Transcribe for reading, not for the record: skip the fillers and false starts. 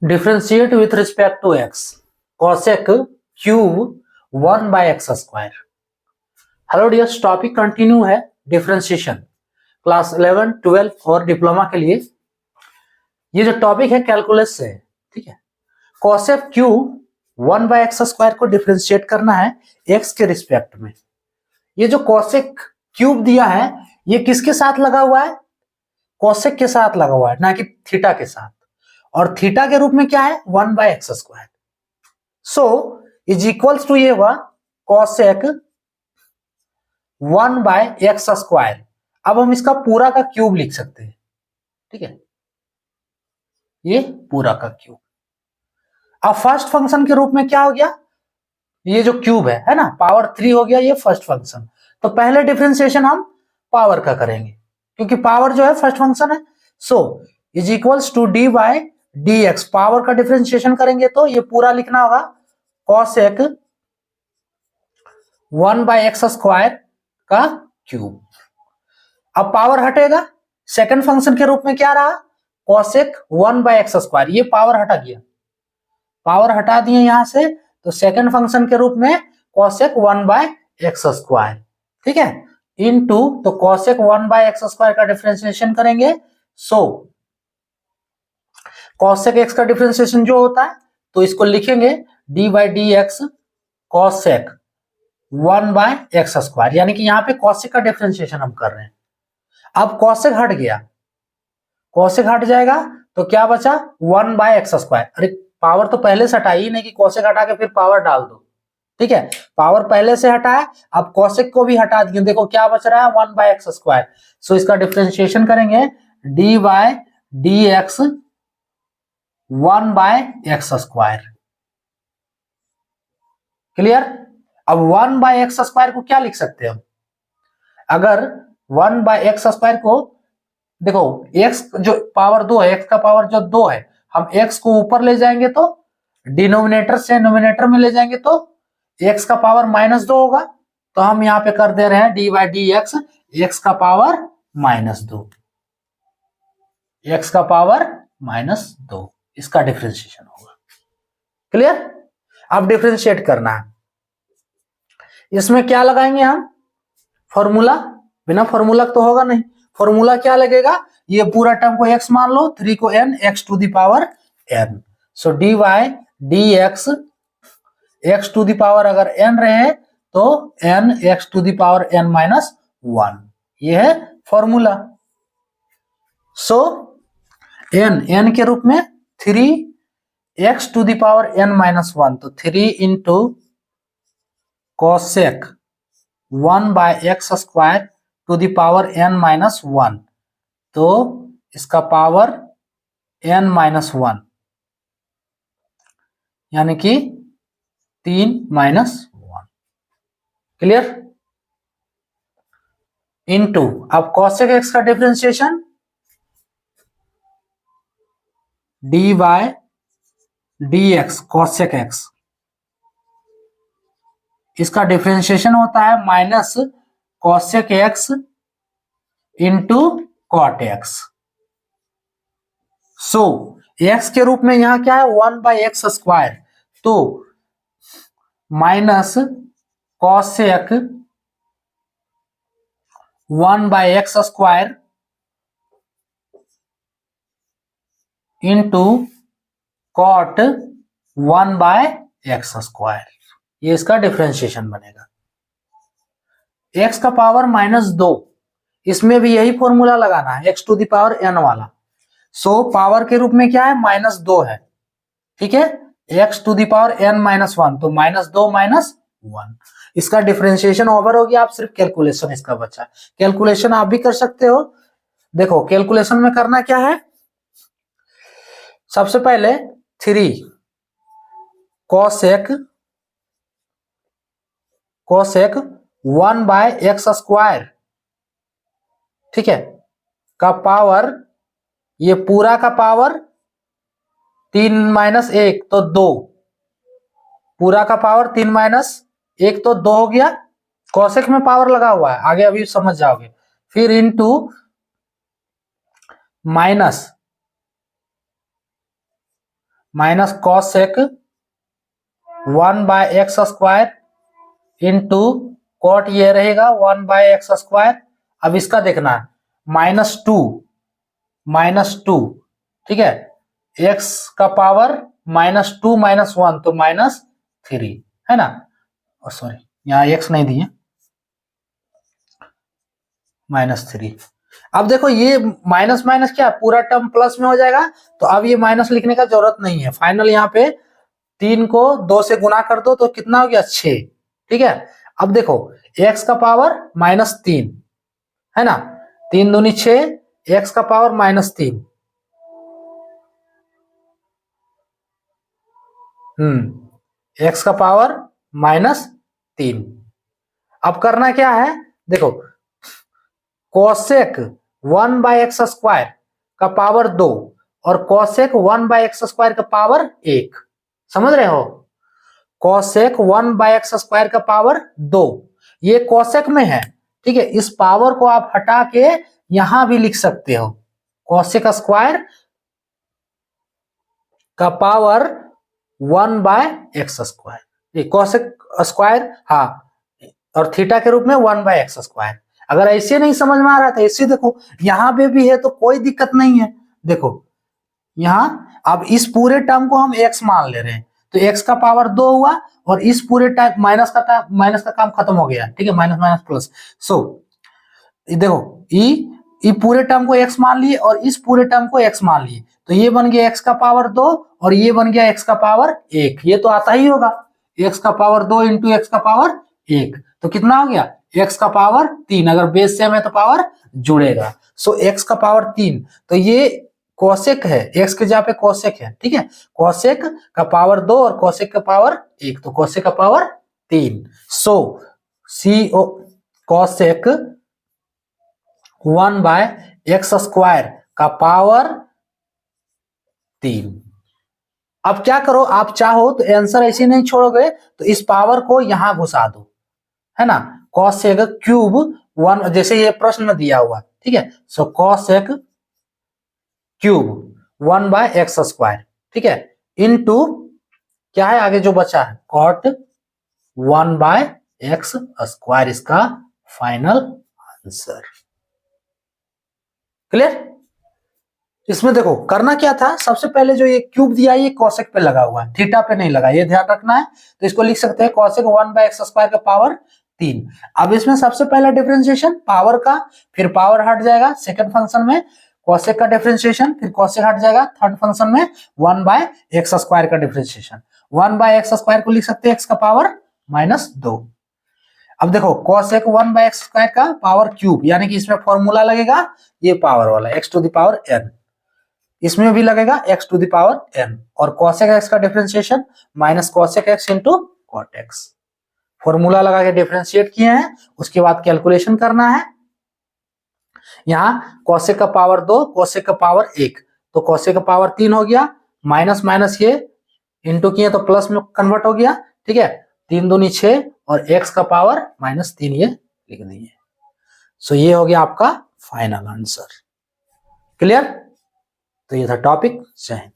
Differentiate with respect to x cosec cube 1 by x square. Hello dears, topic continue है differentiation class 11, 12 और diploma के लिए। ये जो टॉपिक है कैलकुलस से है, ठीक है। cosec cube 1 by x square को डिफरेंशिएट करना है एक्स के रिस्पेक्ट में। ये जो cosec क्यूब दिया है ये किसके साथ लगा हुआ है? cosec के साथ लगा हुआ है, ना कि थीटा के साथ। और थीटा के रूप में क्या है? 1 by x square. So is equals to ये हुआ cosec 1 बाय एक्स स्क्वायर। अब हम इसका पूरा का क्यूब लिख सकते हैं, ठीक है, ये पूरा का क्यूब। अब फर्स्ट फंक्शन के रूप में क्या हो गया? ये जो क्यूब है ना, पावर 3 हो गया ये फर्स्ट फंक्शन। तो पहले डिफरेंशिएशन हम पावर का करेंगे क्योंकि पावर जो है फर्स्ट फंक्शन है। So is equals to d by d x. Power का डिफरेंशिएशन करेंगे तो ये पूरा लिखना होगा cosec 1 बाय एक्स स्क्वायर का क्यूब। अब पावर हटेगा, सेकंड फंक्शन के रूप में क्या रहा? cosec 1 by x square. ये पावर हटा गया, पावर हटा दिए यहां से, तो सेकंड फंक्शन के रूप में cosec 1 बाय एक्स स्क्वायर, ठीक है, इनटू तो cosec 1 बाय एक्स स्क्वायर का डिफरेंशिएशन करेंगे। सो cosec x का डिफरेंशिएशन जो होता है तो इसको लिखेंगे d by d x cosec 1 by x square, यानी कि यहाँ पे cosec का डिफरेंशिएशन हम कर रहे हैं। अब cosec हट गया, cosec हट जाएगा तो क्या बचा? 1 बाय एक्स स्क्वायर। अरे पावर तो पहले से हटाई ही नहीं कि cosec हटा के फिर पावर डाल दो, ठीक है। पावर पहले से हटाया, अब cosec को भी हटा दिए, देखो क्या बच रहा है? 1 बाय एक्स स्क्वायर। सो इसका डिफरेंशिएशन करेंगे d by d x 1 by x square. Clear? अब 1 बाय एक्स स्क्वायर को क्या लिख सकते हैं हम? अगर 1 बाय एक्स स्क्वायर को देखो, x जो पावर 2 है, x का पावर जो 2 है, हम x को ऊपर ले जाएंगे तो डिनोमिनेटर से नोमिनेटर में ले जाएंगे तो x का पावर -2 होगा। तो हम यहाँ पे कर दे रहे हैं D by d x, x का पावर -2, x का पावर -2, इसका डिफरेंशिएशन होगा। क्लियर? अब डिफरेंशिएट करना है, इसमें क्या लगाएंगे हम? फॉर्मूला। बिना फॉर्मूला तो होगा नहीं। फॉर्मूला क्या लगेगा? ये पूरा टर्म को x मान लो, 3 को n, x to the power n। So d by d x, x to the power अगर n रहे तो n x to the power n minus 1, ये है फॉर्मूला। सो n के रूप में 3 x to the power n minus 1, तो 3 into cosec 1 by x square to the power n minus 1, तो इसका पावर n माइनस 1, यानी कि 3 माइनस 1। क्लियर? इनटू अब cosec x का differentiation d by d x cosec x, इसका differentiation होता है minus cosec x into cot x। So x के रूप में यहां क्या है? 1 बाय एक्स स्क्वायर, तो minus cosec 1 by x square into cot 1 by x square, ये इसका डिफरेंशिएशन बनेगा। x का पावर -2, इसमें भी यही फॉर्मूला लगाना है, x to the power n वाला। सो पावर के रूप में क्या है? -2 है, ठीक है, x to the power n minus 1, तो -2 माइनस 1, इसका डिफरेंशिएशन ओवर हो गया। आप सिर्फ कैलकुलेशन इसका बचा। कैलकुलेशन आप भी कर सकते हो। देखो कैलकुलेशन में करना क्या है? सबसे पहले 3 cosec 1 बाय एक्स स्क्वायर, ठीक है, का पावर, ये पूरा का पावर 3 माइनस 1 तो 2, पूरा का पावर 3 माइनस 1 तो 2 हो गया। cosec में पावर लगा हुआ है, आगे अभी समझ जाओगे। फिर into minus minus cosec 1/x² into cot ये रहेगा 1/x²। अब इसका देखना है -2, ठीक है, x का पावर -2 -1 तो -3 है ना, सॉरी यहाँ x नहीं दिए, -3। अब देखो ये माइनस माइनस क्या पूरा टर्म प्लस में हो जाएगा, तो अब ये माइनस लिखने का जरूरत नहीं है। फाइनल यहाँ पे 3 को 2 से गुना कर दो तो कितना हो गया 6, ठीक है। अब देखो x का पावर -3 है ना, 3 दूनी 6, x का पावर -3, x का पावर -3। अब करना क्या है, देखो कोसेक 1/x² का पावर 2 और कोसेक 1/x² का पावर 1, समझ रहे हो, कोसेक 1/x² का पावर 2, ये कोसेक में है, ठीक है। इस पावर को आप हटा के यहां भी लिख सकते हो, कोसेक स्क्वायर का पावर 1/x², ये कोसेक स्क्वायर, हाँ, और थीटा के रूप में 1/x²। अगर ऐसे नहीं समझ में आ रहा था, ऐसे देखो यहां पे भी है तो कोई दिक्कत नहीं है। देखो यहां अब इस पूरे टर्म को हम x मान ले रहे हैं, तो x का पावर 2 हुआ और इस पूरे टाइम माइनस का काम खत्म हो गया, ठीक है, माइनस माइनस प्लस। सो देखो ई पूरे टर्म को x मान लिए और इस पूरे टर्म को x मान लिए, तो ये बन गया x का पावर 2 और ये बन गया x का पावर 1। ये तो आता ही होगा, x का पावर 2 इंटू x का पावर 1, तो कितना हो गया x का पावर 3। अगर बेस सेम है तो पावर जुड़ेगा, सो x का पावर 3, तो ये कोसेक है, x के जगह पे कोसेक है, ठीक है, कोसेक का पावर 2 और कोसेक का पावर 1, तो कोसेक का पावर 3। सो CO कोसेक 1/x² का पावर 3। अब क्या करो, आप चाहो तो आंसर ऐसे नहीं छोड़ोगे तो इस पावर को यहां घुसा दो, है ना, कोसेक क्यूब 1, जैसे ये प्रश्न दिया हुआ, ठीक है। सो कोसेक क्यूब 1/x², ठीक है, इनटू क्या है आगे जो बचा है कॉट 1/x², इसका फाइनल आंसर। क्लियर। इसमें देखो करना क्या था, सबसे पहले जो ये क्यूब दिया ये कोसेक पे लगा हुआ है, थीटा पे नहीं लगा, ये ध्यान रखना है। तो इसको लिख सकते हैं कोसेक 1/x² का पावर 3। अब इसमें सबसे पहला डिफरेंशिएशन पावर का, फिर पावर हट जाएगा सेकंड फंक्शन में, कोसेक का डिफरेंशिएशन, फिर कोसेक हट जाएगा थर्ड फंक्शन में, 1/x² का डिफरेंशिएशन। 1/x² को लिख सकते हैं x का पावर -2। अब देखो कोसेक 1/x² का पावर क्यूब, यानी कि इसमें फॉर्मूला लगेगा ये पावर वाला x⁴n, इसमें भी लगेगा x⁴n, और कोसेक x का differentiation minus cosec x into cot x। Formula लगा के डिफरेंशिएट किए हैं, उसके बाद कैलकुलेशन करना है। यहाँ कोसेक का पावर 2, कोसेक का पावर 1, तो कोसेक का पावर 3 हो गया, माइनस माइनस ये इंटू किए तो प्लस में कन्वर्ट हो गया, ठीक है, 3 दूनी 6 और x का पावर -3 ये लिख दिए। सो ये हो गया आपका फाइनल आंसर। क्लियर। तो ये था टॉपिक। जय हिंद।